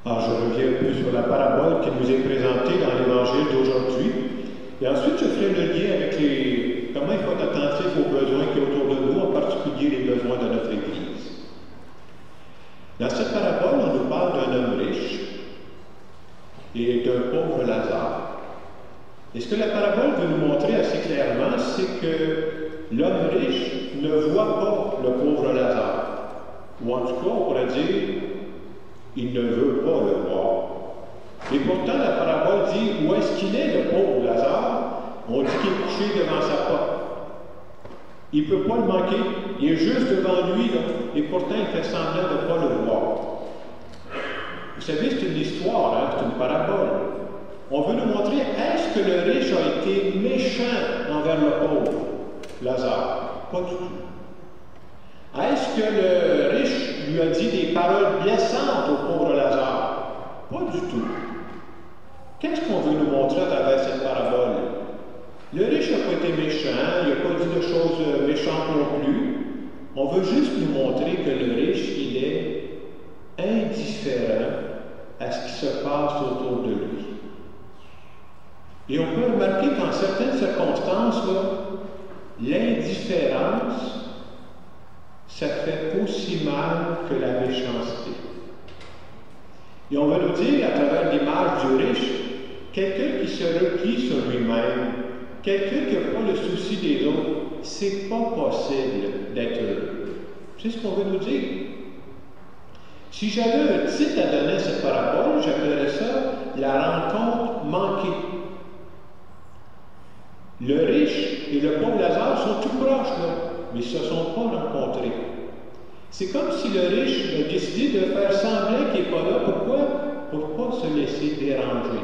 Alors, je reviens un peu sur la parabole qui nous est présentée dans l'Évangile d'aujourd'hui. Et ensuite, je ferai le lien avec comment il faut être attentif aux besoins qui sont autour de nous, en particulier les besoins de notre Église. Dans cette parabole, on nous parle d'un homme riche et d'un pauvre Lazare. Et ce que la parabole veut nous montrer assez clairement, c'est que l'homme riche ne voit pas le pauvre Lazare. Ou en tout cas, on pourrait dire, il ne veut pas le voir. Et pourtant, la parabole dit où est-ce qu'il est, le pauvre Lazare? On dit qu'il est couché devant sa porte. Il ne peut pas le manquer. Il est juste devant lui, là, et pourtant, il fait semblant de ne pas le voir. Vous savez, c'est une histoire, hein, c'est une parabole. On veut nous montrer, est-ce que le riche a été méchant envers le pauvre Lazare? Pas du tout. Est-ce que le riche lui a dit des paroles blessantes au pauvre Lazare? Pas du tout. Qu'est-ce qu'on veut nous montrer à travers cette parabole? Le riche n'a pas été méchant, il n'a pas dit de choses méchantes non plus. On veut juste nous montrer que le riche, il est indifférent à ce qui se passe autour de lui. Et on peut remarquer qu'en certaines circonstances, l'indifférence, ça fait aussi mal que la méchanceté. Et on va nous dire, à travers l'image du riche, quelqu'un qui se replie sur lui-même, quelqu'un qui n'a pas le souci des autres, c'est pas possible d'être heureux. C'est ce qu'on veut nous dire. Si j'avais un titre à donner à cette parabole, j'appellerais ça la rencontre manquée. Le riche et le pauvre Lazare sont tout proches, là, mais ils ne se sont pas rencontrés. C'est comme si le riche a décidé de faire semblant qu'il n'est pas là. Pourquoi? Pour ne pas se laisser déranger.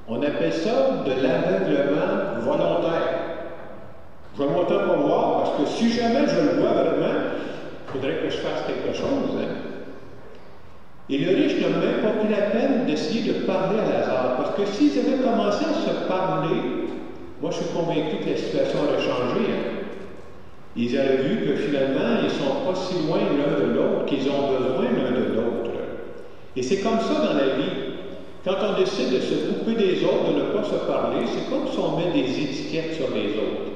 On appelle ça de l'aveuglement volontaire. Je vais monter pour voir, parce que si jamais je le vois vraiment, il faudrait que je fasse quelque chose. Hein? Et le riche n'a même pas pris la peine d'essayer de parler à Lazare, parce que s'ils avaient commencé à se parler, moi je suis convaincu que la situation aurait changé. Hein? Ils auraient vu que finalement, ils ne sont pas si loin l'un de l'autre, qu'ils ont besoin l'un de l'autre. Et c'est comme ça dans la vie. Quand on décide de se couper des autres, de ne pas se parler, c'est comme si on met des étiquettes sur les autres.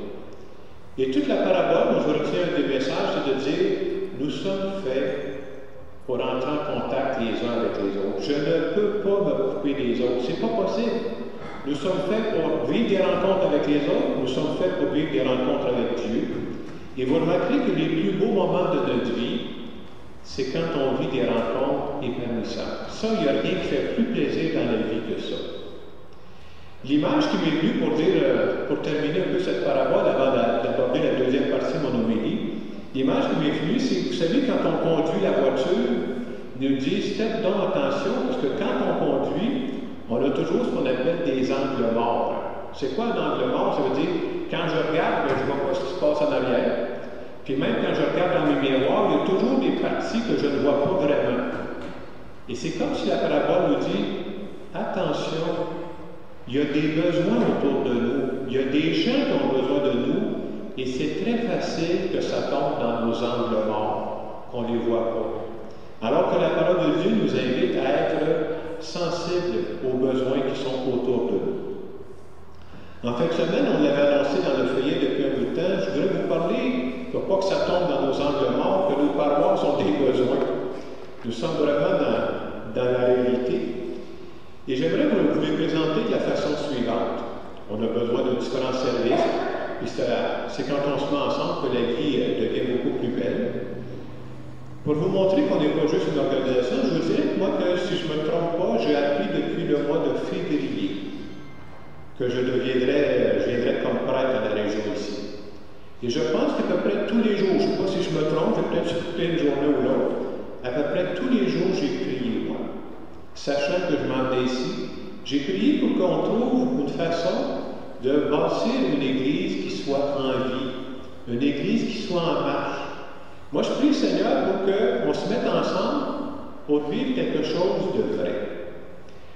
Et toute la parabole, je retiens un des messages, c'est de dire, nous sommes faits pour entrer en contact les uns avec les autres. Je ne peux pas me couper des autres. C'est pas possible. Nous sommes faits pour vivre des rencontres avec les autres. Nous sommes faits pour vivre des rencontres avec Dieu. Et vous remarquerez que les plus beaux moments de notre vie, c'est quand on vit des rencontres épanouissantes. Ça, il n'y a rien qui fait plus plaisir dans la vie que ça. L'image qui m'est venue pour terminer un peu cette parabole avant d'aborder la deuxième partie de mon homélie, l'image qui m'est venue, c'est, vous savez, quand on conduit la voiture, ils nous disent, faites donc attention, parce que quand on conduit, on a toujours ce qu'on appelle des angles morts. C'est quoi un angle mort? Ça veut dire, quand je regarde, je ne vois pas ce qui se passe en arrière. Puis même quand je regarde dans mes miroirs, il y a toujours des parties que je ne vois pas vraiment. Et c'est comme si la parabole nous dit, attention, il y a des besoins autour de nous. Il y a des gens qui ont besoin de nous. Et c'est très facile que ça tombe dans nos angles morts, qu'on ne les voit pas. Alors que la parole de Dieu nous invite à être sensibles aux besoins qui sont autour de nous. En fin de semaine, on l'avait annoncé dans le foyer depuis un bout de temps, je voudrais vous parler, pour pas que ça tombe dans nos angles morts, que nos paroisses ont des besoins. Nous sommes vraiment dans la réalité. Et j'aimerais vous les présenter de la façon suivante. On a besoin de différents services, et c'est quand on se met ensemble que la vie devient beaucoup plus belle. Pour vous montrer qu'on n'est pas juste une organisation, je vous dirais que moi, que si je ne me trompe pas, j'ai appris depuis le mois de février que je viendrais comme prêtre à la région ici. Et je pense qu'à peu près tous les jours, je ne sais pas si je me trompe, je vais peut-être écouter une journée ou l'autre, à peu près tous les jours, j'ai prié, moi. Sachant que je m'en vais ici, j'ai prié pour qu'on trouve une façon de bâtir une église qui soit en vie, une église qui soit en marche. Moi, je prie le Seigneur pour qu'on se mette ensemble pour vivre quelque chose de vrai.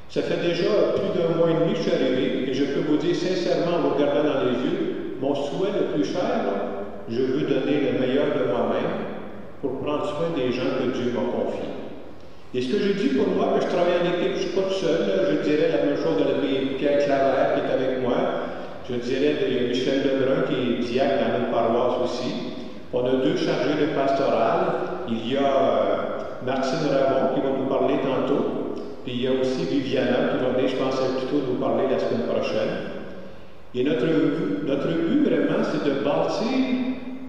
Ça fait déjà plus d'un mois et demi que je suis arrivé, et je peux vous dire sincèrement, en vous regardant dans les yeux, mon souhait le plus cher, je veux donner le meilleur de moi-même pour prendre soin des gens que Dieu m'a confiés. Et ce que je dis pour moi, que je travaille en équipe, je ne suis pas tout seul, là, je dirais la même chose de Pierre Claver qui est avec moi. Je dirais qu'il y a Michel Lebrun qui est diacre dans notre paroisse aussi. On a 2 chargés de pastoral. Il y a Martine Ravon qui va nous parler tantôt. Puis il y a aussi Viviana qui va venir, je pense, plutôt nous parler la semaine prochaine. Et notre but vraiment, c'est de bâtir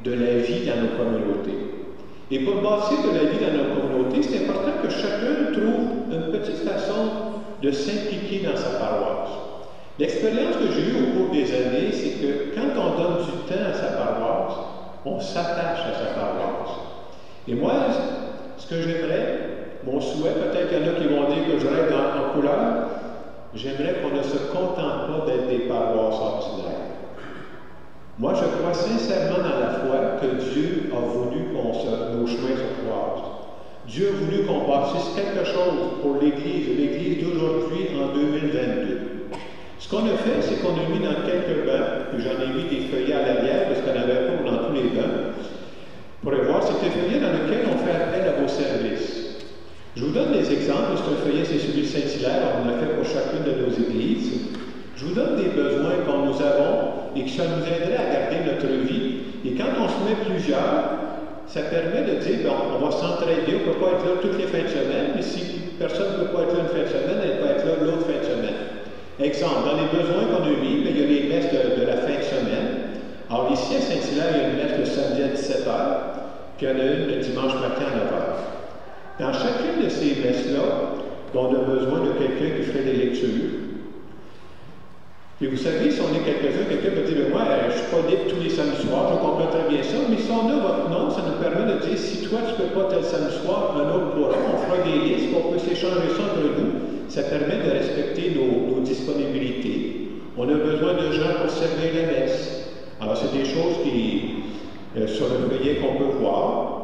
de la vie dans nos communautés. Et pour bâtir de la vie dans nos communautés, c'est important que chacun trouve une petite façon de s'impliquer dans sa paroisse. L'expérience que j'ai eue au cours des années, c'est que quand on donne du temps à sa paroisse, on s'attache à sa paroisse. Et moi, ce que j'aimerais, mon souhait, peut-être qu'il y en a qui vont dire que je rêve en couleur, j'aimerais qu'on ne se contente pas d'être des paroisses ordinaires. Moi, je crois sincèrement dans la foi que Dieu a voulu que nos chemins se croisent. Dieu a voulu qu'on bâtisse quelque chose pour l'Église d'aujourd'hui en 2022. Ce qu'on a fait, c'est qu'on a mis dans quelques bancs, puis j'en ai mis des feuillets à l'arrière, parce qu'on n'avait pas dans tous les bancs, pour voir, c'est des feuillets dans lesquels on fait appel à vos services. Je vous donne des exemples. C'est un feuillet, c'est celui de Saint-Hilaire, on l'a fait pour chacune de nos églises. Je vous donne des besoins que nous avons et que ça nous aiderait à garder notre vie. Et quand on se met plusieurs, ça permet de dire, bon, on va s'entraider, on ne peut pas être là toutes les fins de semaine, mais si personne ne peut pas être là une fin de semaine, elle peut être là l'autre fin de semaine. Exemple, dans les besoins qu'on a mis, il y a les messes de la fin de semaine. Alors ici, à Saint-Hilaire, il y a une messe le samedi à 17h, puis il y en a une le dimanche matin à 9h. Dans chacune de ces messes-là, on a besoin de quelqu'un qui ferait des lectures. Et vous savez, si on est quelqu'un peut dire, moi, je ne suis pas libre tous les samedis soirs, je comprends très bien ça, mais si on a votre nom, ça nous permet de dire, si toi, tu ne peux pas tel samedi soir, un autre pourra, on fera des listes, on peut s'échanger ça entre nous. Ça permet de respecter nos disponibilités. On a besoin de gens pour servir la messe. Alors, c'est des choses sur le feuillet qu'on peut voir.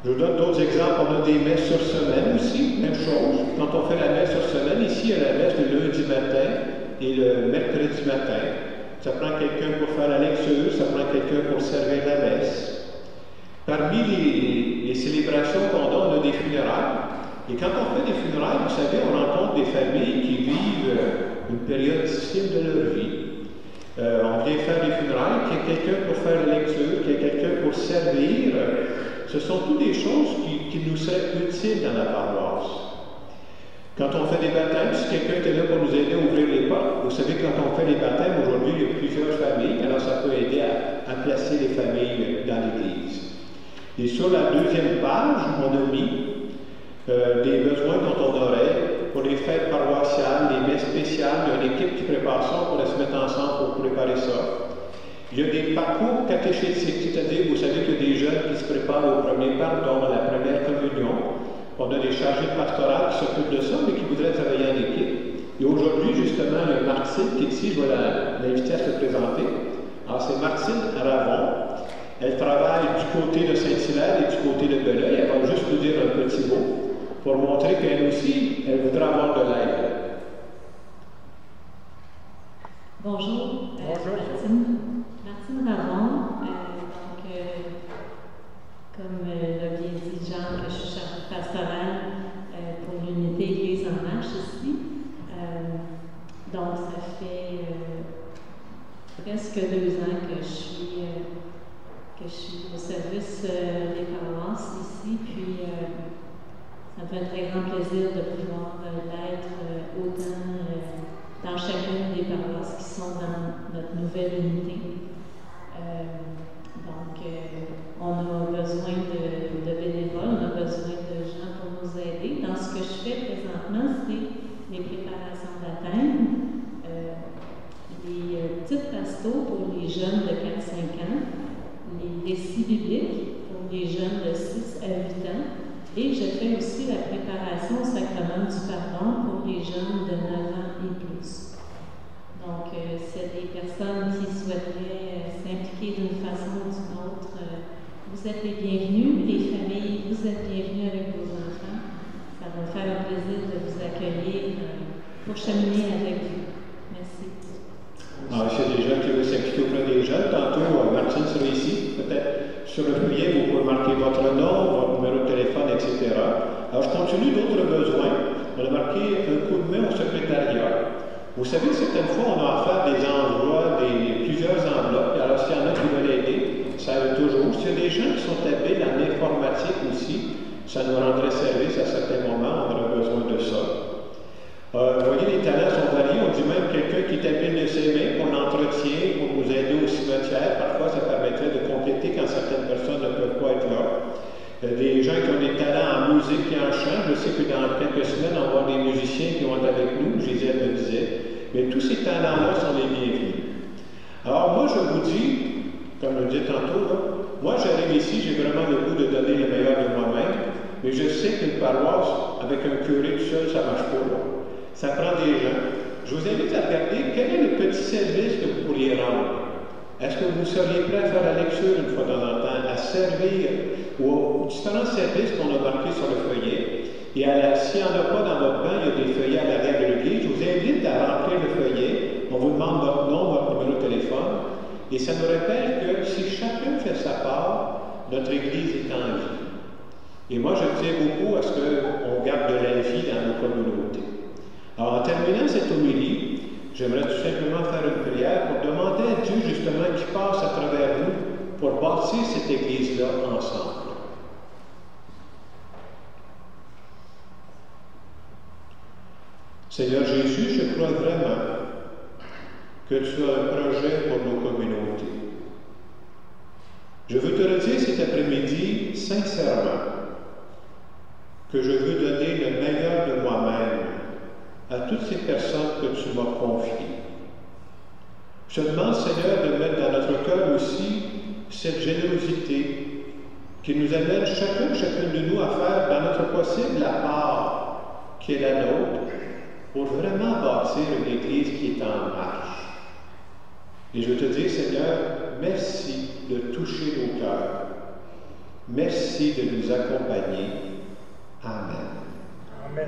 Je vous donne d'autres exemples. On a des messes sur semaine aussi, même chose. Quand on fait la messe sur semaine, ici, il y a la messe le lundi matin et le mercredi matin. Ça prend quelqu'un pour faire la lecture, ça prend quelqu'un pour servir la messe. Parmi les célébrations qu'on donne, on a des funérailles. Et quand on fait des funérailles, vous savez, on rencontre des familles qui vivent une période difficile de leur vie. On vient faire des funérailles, qu'il y ait quelqu'un pour faire la lecture, qu'il y ait quelqu'un pour servir. Ce sont toutes des choses qui nous seraient utiles dans la paroisse. Quand on fait des baptêmes, si quelqu'un est là pour nous aider à ouvrir les portes, vous savez, quand on fait des baptêmes, aujourd'hui, il y a plusieurs familles, alors ça peut aider à placer les familles dans l'Église. Et sur la deuxième page, on a mis des besoins dont on aurait pour les fêtes paroissiales, les messes spéciales. Il y a une équipe qui prépare ça, on pourrait se mettre ensemble pour préparer ça. Il y a des parcours catéchétiques, c'est-à-dire, vous savez qu'il y a des jeunes qui se préparent au premier pardon, à la première communion. On a des chargés de pastoral qui s'occupent de ça, mais qui voudraient travailler en équipe. Et aujourd'hui, justement, il y a Martine qui est ici, je vais l'inviter à se présenter. Alors, c'est Martine Ravon. Elle travaille du côté de Saint-Hilaire et du côté de Belleuil. Elle va juste nous dire un petit mot pour montrer qu'elle aussi, elle voudrait avoir de l'aide. Bonjour, Martine Ravon. Comme l'a bien dit Jean, je suis chargée pastorale pour l'unité Église en marche ici. Donc, ça fait presque 2 ans que je suis au service des paroisses ici, puis ça me fait un très grand plaisir de pouvoir l'être autant dans chacune des paroisses qui sont dans notre nouvelle unité. On a besoin de bénévoles, on a besoin de gens pour nous aider. Dans ce que je fais présentement, c'est les préparations de baptême, les petites pastos pour les jeunes de 4-5 ans, les récits bibliques pour les jeunes de 6 à 8 ans, et je fais aussi la préparation au sacrement du pardon pour les jeunes de 9 ans et plus. Donc, c'est des personnes qui souhaiteraient s'impliquer d'une façon ou d'une autre. Vous êtes les bienvenus, les familles, vous êtes bienvenus avec vos enfants. Ça va me faire un plaisir de vous accueillir pour cheminer avec vous. Merci. Alors, s'il y a des gens qui veulent s'impliquer auprès des jeunes, tantôt, Martine sera ici. Peut-être sur le feuillet, vous pouvez marquer votre nom, votre numéro de téléphone, etc. Alors, je continue d'autres besoins. On a marqué un coup de main au secrétariat. Vous savez, certaines fois, on a affaire des envois, plusieurs enveloppes. Alors, s'il y en a qui veulent aider, ça aide toujours. S'il y a des gens qui sont habiles en informatique aussi, ça nous rendrait service à certains moments, on aurait besoin de ça. Vous voyez, les talents sont variés. On dit même quelqu'un qui est habile de ses mains, qu'on entretient pour nous aider au cimetière. Parfois, ça permettrait de compléter quand certaines personnes ne peuvent pas être là. Des gens qui ont des talents en musique et en chant. Je sais que dans quelques semaines, on va avoir des musiciens qui vont être avec nous, Gisèle me disait. Mais tous ces talents-là sont les bienvenus. Alors, moi, je vous dis, comme je le disais tantôt, là, moi, j'arrive ici, j'ai vraiment le goût de donner le meilleur de moi-même, mais je sais qu'une paroisse, avec un curé tout seul, ça ne marche pas. Là. Ça prend des gens. Je vous invite à regarder quel est le petit service que vous pourriez rendre. Est-ce que vous seriez prêt à faire la lecture une fois de temps en temps, à servir aux différents services qu'on a marqués sur le feuillet? Et s'il n'y en a pas dans votre banc, il y a des feuillets à l'arrière de l'église. Je vous invite à remplir le feuillet. On vous demande votre nom, votre numéro de téléphone. Et ça nous rappelle que si chacun fait sa part, notre église est en vie. Et moi, je tiens beaucoup à ce qu'on garde de la vie dans nos communautés. Alors, en terminant cette homélie, j'aimerais tout simplement faire une prière pour demander à Dieu, justement, qui passe à travers nous pour bâtir cette Église-là ensemble. Seigneur Jésus, je crois vraiment que tu as un projet pour nos communautés. Je veux te le dire cet après-midi, sincèrement, que je veux donner le meilleur de moi-même à toutes ces personnes que tu m'as confiées. Je te demande, Seigneur, de mettre dans notre cœur aussi cette générosité qui nous amène chacune de nous à faire dans notre possible la part qui est la nôtre pour vraiment bâtir une Église qui est en marche. Et je veux te dire, Seigneur, merci de toucher nos cœurs. Merci de nous accompagner. Amen. Amen.